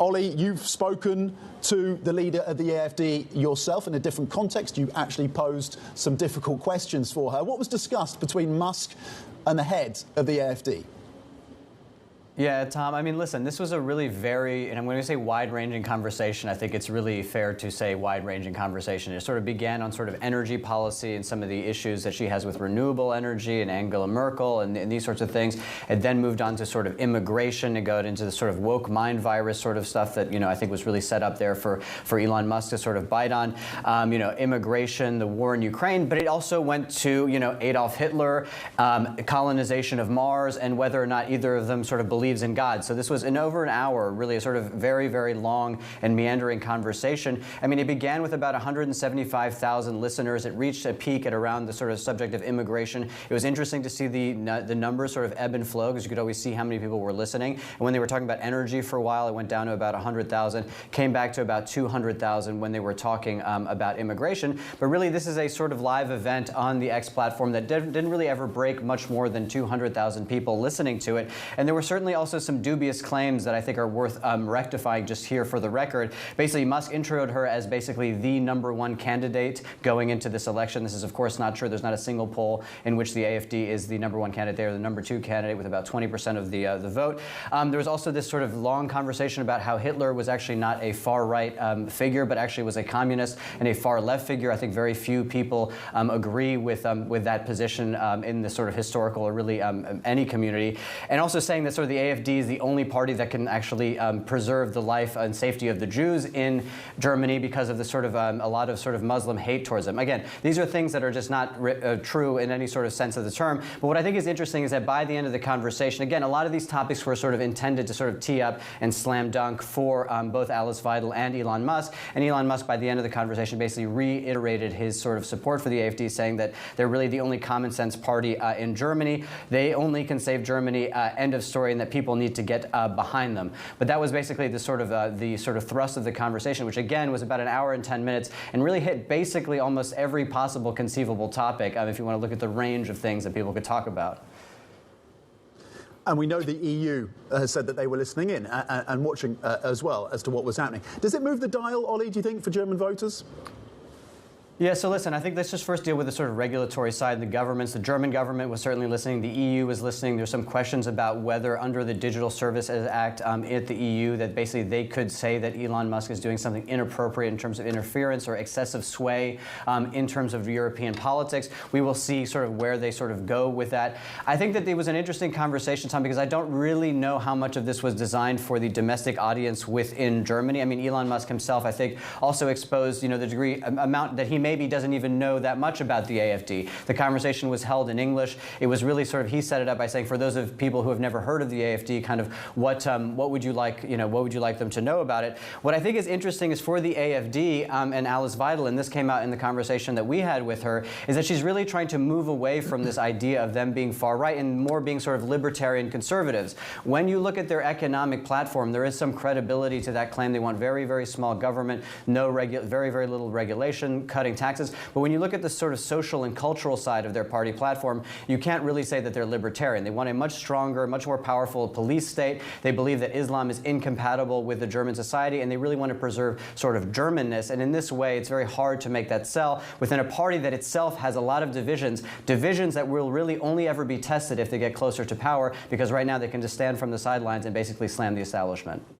Ollie, you've spoken to the leader of the AfD yourself in a different context. You actually posed some difficult questions for her. What was discussed between Musk and the head of the AfD? Yeah, Tom, I mean, listen, this was a really and when we say wide-ranging conversation, I think it's really fair to say wide-ranging conversation. It sort of began on sort of energy policy and some of the issues that she has with renewable energy and Angela Merkel and these sorts of things. It then moved on to sort of immigration and got into the sort of woke mind virus sort of stuff that, I think was really set up there for Elon Musk to sort of bite on. Immigration, the war in Ukraine, but it also went to, Adolf Hitler, colonization of Mars, and whether or not either of them sort of believes in God. So this was in over an hour, really a sort of very, very long and meandering conversation. I mean, it began with about 175,000 listeners. It reached a peak at around the sort of subject of immigration. It was interesting to see the numbers sort of ebb and flow, because you could always see how many people were listening. And when they were talking about energy for a while, it went down to about 100,000, came back to about 200,000 when they were talking about immigration. But really, this is a sort of live event on the X platform that didn't really ever break much more than 200,000 people listening to it. And there were certainly also some dubious claims that I think are worth rectifying just here for the record. Basically, Musk introed her as basically the #1 candidate going into this election. This is, of course, not true. There's not a single poll in which the AfD is the #1 candidate. They're the #2 candidate with about 20% of the vote. There was also this sort of long conversation about how Hitler was actually not a far-right figure, but actually was a communist and a far-left figure. I think very few people agree with that position in the sort of historical or really any community. And also saying that sort of the AfD is the only party that can actually preserve the life and safety of the Jews in Germany because of the sort of a lot of sort of Muslim hate towards them. Again, these are things that are just not true in any sort of sense of the term. But what I think is interesting is that by the end of the conversation, again, a lot of these topics were sort of intended to sort of tee up and slam dunk for both Alice Weidel and Elon Musk. And Elon Musk, by the end of the conversation, basically reiterated his sort of support for the AfD, saying that they're really the only common sense party in Germany. They only can save Germany, end of story, and that people need to get behind them. But that was basically the sort of thrust of the conversation, which again was about an hour and 10 minutes and really hit basically almost every possible conceivable topic, if you want to look at the range of things that people could talk about. And we know the EU has said that they were listening in and watching as well as to what was happening. Does it move the dial, Ollie, do you think, for German voters? Yeah, so listen, I think let's just first deal with the sort of regulatory side of the governments. The German government was certainly listening. The EU was listening. There's some questions about whether under the Digital Services Act at the EU that basically they could say that Elon Musk is doing something inappropriate in terms of interference or excessive sway in terms of European politics. We will see sort of where they sort of go with that. I think that it was an interesting conversation, Tom, because I don't really know how much of this was designed for the domestic audience within Germany. I mean, Elon Musk himself, I think, also exposed, the amount that he maybe doesn't even know that much about the AfD. The conversation was held in English. It was really sort of, he set it up by saying, for those of people who have never heard of the AfD, kind of what would you like, what would you like them to know about it? What I think is interesting is for the AfD and Alice Weidel, and this came out in the conversation that we had with her, is that she's really trying to move away from this idea of them being far right and more being sort of libertarian conservatives. When you look at their economic platform, there is some credibility to that claim. They want very, very small government, very, very little regulation, cutting taxes. But when you look at the sort of social and cultural side of their party platform, you can't really say that they're libertarian. They want a much stronger, much more powerful police state. They believe that Islam is incompatible with the German society, and they really want to preserve sort of Germanness. And in this way, it's very hard to make that sell within a party that itself has a lot of divisions that will really only ever be tested if they get closer to power, because right now they can just stand from the sidelines and basically slam the establishment.